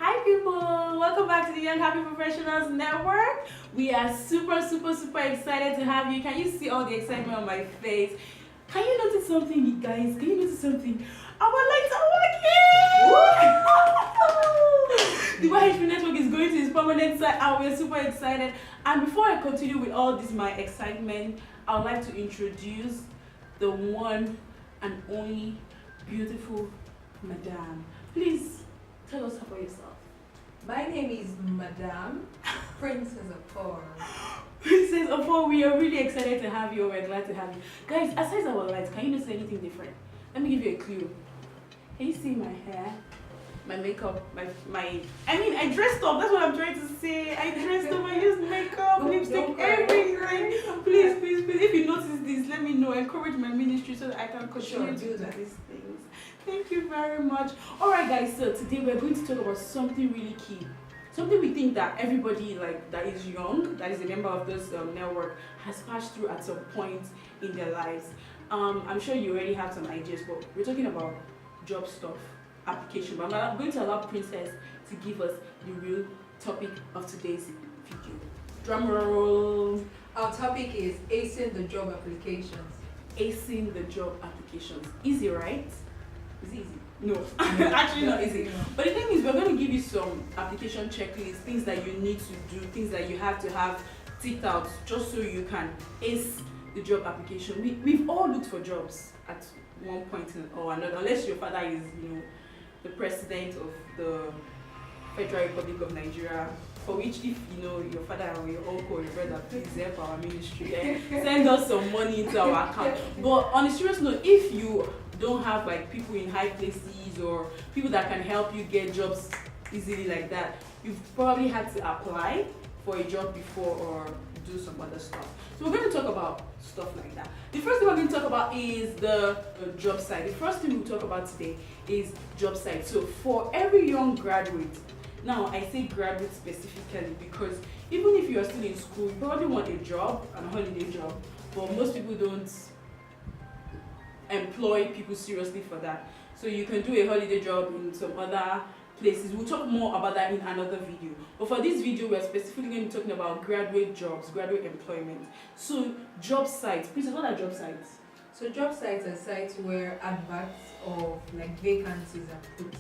Hi people, welcome back to the Young Happy Professionals Network. We are super excited to have you. Can you see all the excitement on my face? Can you notice something, you guys? Can you notice something? Our lights are working! The YHP network is going to its permanent site and we're super excited. And before I continue with all this, my excitement, I would like to introduce the one and only beautiful Madame. Please tell us about yourself. My name is Madame Princess Afar. Princess Afar, we are really excited to have you. We're glad to have you. Guys, aside our lights, can you notice anything different? Let me give you a clue. Can you see my hair? My makeup, I dressed up, that's what I'm trying to say. I dressed up, I used makeup, lipstick, everything. Please, if you notice this, let me know. Encourage my ministry so that I can continue to do these things. Thank you very much. Alright guys, so today we're going to talk about something really key. Something we think that everybody that is young, that is a member of this network, has passed through at some point in their lives. I'm sure you already have some ideas, but we're talking about job stuff, application. But I'm going to allow Princess to give us the real topic of today's video. Drum roll. Our topic is acing the job applications. Acing the job applications. Easy, right? Is it easy? No, actually not easy. But the thing is, we're going to give you some application checklists, things that you need to do, things that you have to have ticked out just so you can ace the job application. We've all looked for jobs at one point or another, unless your father is, the president of the Federal Republic of Nigeria, for which if your father or your uncle or your brother, please help our ministry and send us some money into our account. But on a serious note, if you don't have people in high places or people that can help you get jobs easily like that, you've probably had to apply for a job before or do some other stuff. So we're going to talk about stuff like that. The first thing we're going to talk about is the job site. The first thing we'll talk about today is job site. So for every young graduate, now I say graduate specifically because even if you are still in school, you probably want a job, a holiday job, but most people don't employ people seriously for that. So you can do a holiday job in some other places. We'll talk more about that in another video. But for this video, we're specifically going to be talking about graduate jobs, graduate employment. So job sites. Princess, what are job sites? So job sites are sites where adverts of vacancies are put.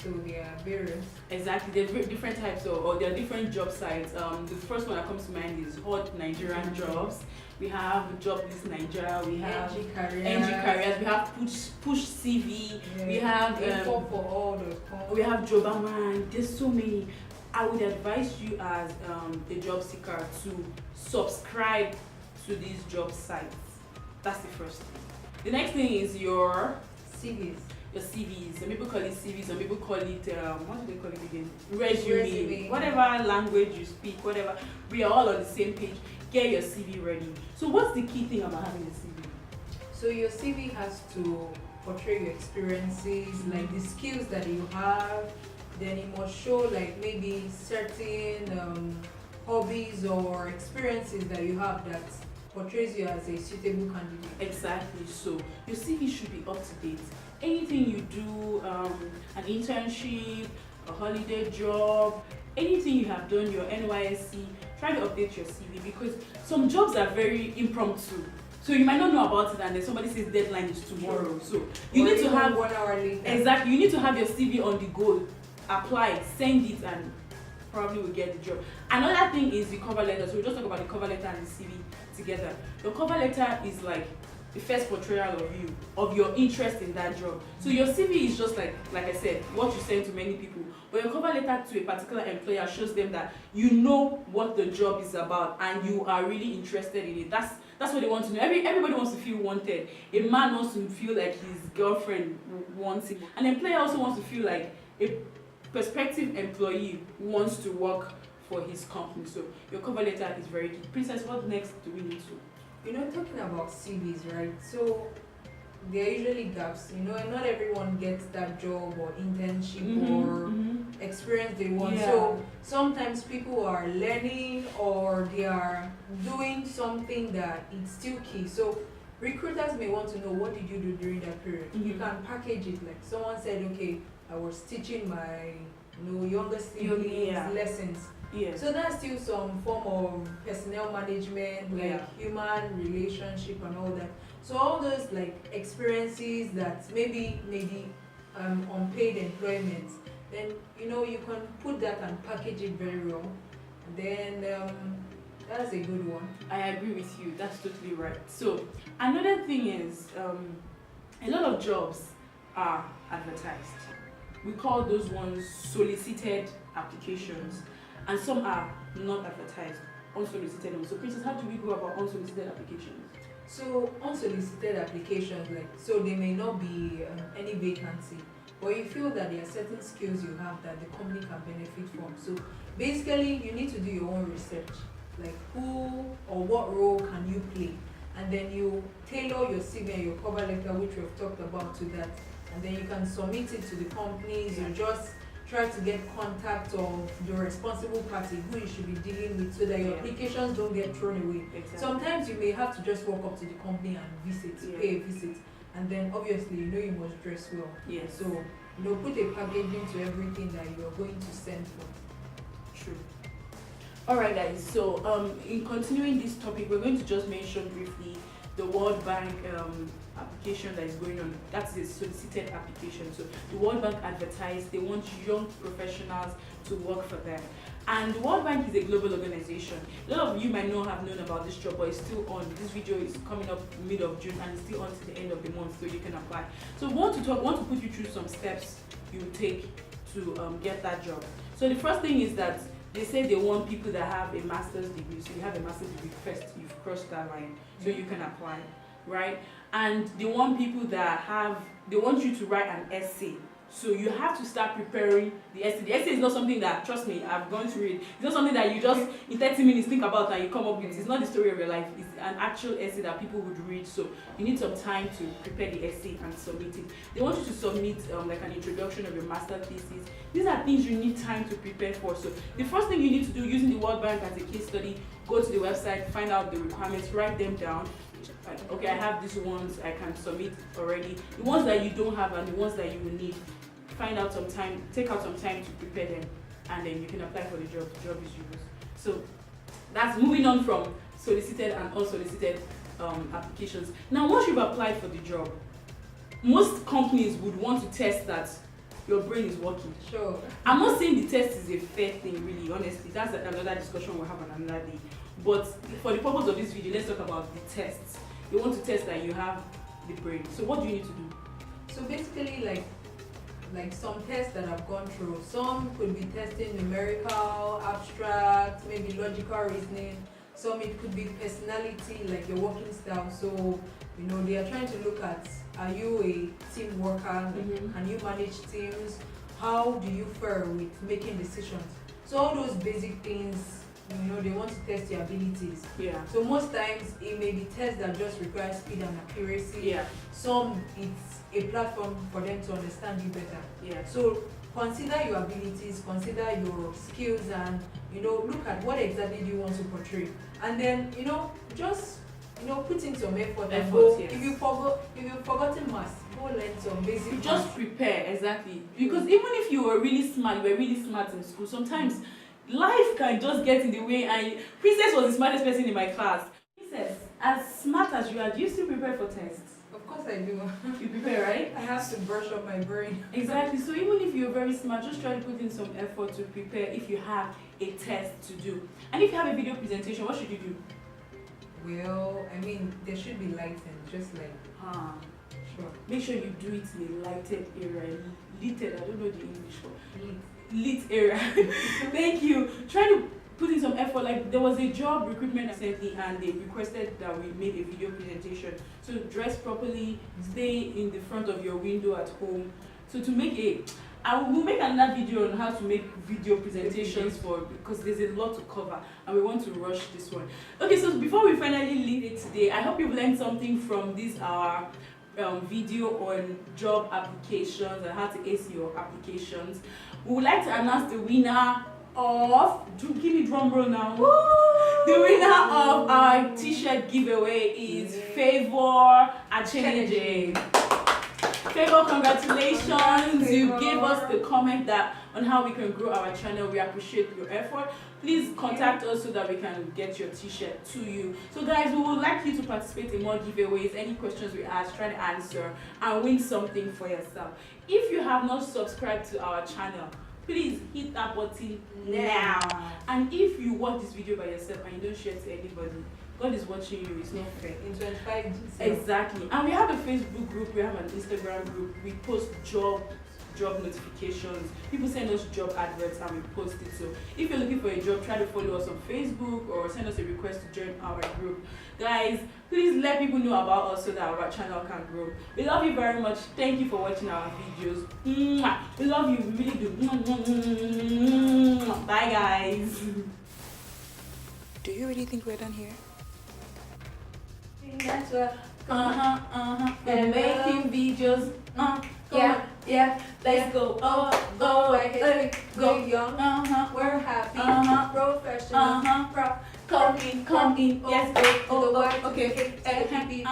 So there are various. Exactly, there's different types or there are different job sites. The first one that comes to mind is Hot Nigerian Jobs. We have Jobless Nigeria. We have NG Careers. We have Push CV. Yeah. We have for all the we have Jobaman. There's so many. I would advise you as a job seeker to subscribe to these job sites. That's the first thing. The next thing is your CVs. Your CVs. Some people call it CVs, some people call it what do they call it again? Resume. Whatever language you speak, whatever. We are all on the same page. Get your CV ready. So what's the key thing about having a CV? So your CV has to portray your experiences, the skills that you have. Then it must show maybe certain hobbies or experiences that you have that portrays you as a suitable candidate. Exactly. So your CV should be up to date. Anything you do, an internship, a holiday job, anything you have done, your NYSC, try to update your CV because some jobs are very impromptu. So you might not know about it and then somebody says deadline is tomorrow. So you need to have 1 hour later. Exactly. You need to have your CV on the go. Apply, send it, and probably will get the job. Another thing is the cover letter. So we'll just talk about the cover letter and the CV together. The cover letter is the first portrayal of you, of your interest in that job. So your CV is just like I said, what you send to many people. But your cover letter to a particular employer shows them that you know what the job is about and you are really interested in it. That's what they want to know. Everybody wants to feel wanted. A man wants to feel like his girlfriend wants him. An employer also wants to feel like a prospective employee wants to work for his company. So your cover letter is very key. Princess, what next do we need to? Talking about CVs, right? So there are usually gaps. Not everyone gets that job or internship or experience they want. Yeah. So sometimes people are learning or they are doing something that is still key. So recruiters may want to know, what did you do during that period? You can package it like someone said, okay, I was teaching my younger siblings Yeah. lessons. Yes. So that's still some form of personnel management, like Yeah. human relationship and all that. So all those like experiences that maybe unpaid employment, then you can put that and package it very well. Then that's a good one. I agree with you. That's totally right. So another thing is, a lot of jobs are advertised. We call those ones solicited applications, and some are not advertised, unsolicited ones. So, Princess, how do we go about unsolicited applications? So unsolicited applications, like so they may not be any vacancy, but you feel that there are certain skills you have that the company can benefit from. So basically, you need to do your own research, like who or what role can you play, and then you tailor your CV and your cover letter, which we have talked about, to that, and then you can submit it to the companies. You just try to get contact of the responsible party who you should be dealing with, so that your applications don't get thrown away. Exactly. Sometimes you may have to just walk up to the company and visit, pay a visit, and then obviously you must dress well. Yes. So put a packaging to everything that you are going to send for. True. Alright guys, so in continuing this topic, we're going to just mention briefly the World Bank application that is going on. That's a solicited application. So the World Bank advertised, they want young professionals to work for them. And the World Bank is a global organization. A lot of you might not have known about this job, but it's still on. This video is coming up mid of June and it's still on to the end of the month, so you can apply. So want to put you through some steps you take to get that job. So the first thing is that they say they want people that have a master's degree. So you have a master's degree first, you've crossed that line, so you can apply, right? And they want people that they want you to write an essay. So you have to start preparing the essay. The essay is not something that, trust me, I've gone through it. It's not something that you just in 30 minutes think about and you come up with. It's not the story of your life. It's an actual essay that people would read. So you need some time to prepare the essay and submit it. They want you to submit like an introduction of your master thesis. These are things you need time to prepare for. So the first thing you need to do, using the World Bank as a case study, go to the website, find out the requirements, write them down. Like, okay, I have these ones I can submit already. The ones that you don't have and the ones that you will need, take out some time to prepare them, and then you can apply for the job. The job is yours. So that's moving on from solicited and unsolicited applications. Now, once you've applied for the job, most companies would want to test that your brain is working. Sure. I'm not saying the test is a fair thing, really, honestly. That's another discussion we'll have on another day. But for the purpose of this video, let's talk about the tests. They want to test that you have the brain. So what do you need to do? So basically, like some tests that I've gone through, some could be testing numerical, abstract, maybe logical reasoning. Some it could be personality, like your working style. So they are trying to look at, are you a team worker? Can you manage teams? How do you fare with making decisions? So all those basic things, they want to test your abilities. Yeah. So most times it may be tests that just require speed and accuracy. Yeah. Some it's a platform for them to understand you better. Yeah. So consider your abilities, consider your skills, and look at what exactly do you want to portray. And then just put in some effort and go. Yes. If you've forgotten maths, go learn some basic. You just prepare, exactly. Because even if you were really smart in school, sometimes life can just get in the way. And Princess was the smartest person in my class. Princess, as smart as you are, do you still prepare for tests? Of course I do. You prepare, right? I have to brush up my brain. Exactly. So even if you're very smart, just try to put in some effort to prepare if you have a test to do. And if you have a video presentation, what should you do? Well, there should be lighting, just like. Sure. Make sure you do it in a lighted area. Lighted, I don't know the English word. Lit area. Thank you. Try to put in some effort. Like there was a job recruitment recently and they requested that we made a video presentation. So dress properly, stay in the front of your window at home. So to make we'll make another video on how to make video presentations because there's a lot to cover and we want to rush this one. Okay, so before we finally leave it today, I hope you've learned something from this video on job applications and how to ace your applications. We would like to announce the winner of, give me drum roll now. Woo! The winner of our t-shirt giveaway is Favor Achenije. Favor, congratulations. You gave us the comment that on how we can grow our channel. We appreciate your effort. Please contact us so that we can get your t-shirt to you. So guys, we would like you to participate in more giveaways. Any questions we ask, try to answer and win something for yourself. If you have not subscribed to our channel, please hit that button now. And if you watch this video by yourself and you don't share to anybody, God is watching you. It's not fair. In 25 days. Exactly. And we have a Facebook group, we have an Instagram group, we post job notifications. People send us job adverts and we post it. So if you're looking for a job, try to follow us on Facebook or send us a request to join our group. Guys, please let people know about us so that our channel can grow. We love you very much. Thank you for watching our videos. Mwah. We love you, we really do. Bye guys. Do you really think we're done here? That's what. We're making videos. Yeah. Let's go. I hate go young. We're happy. Professional. Come in. Yes, go. To the Y, to the Okay. K, to the PPP,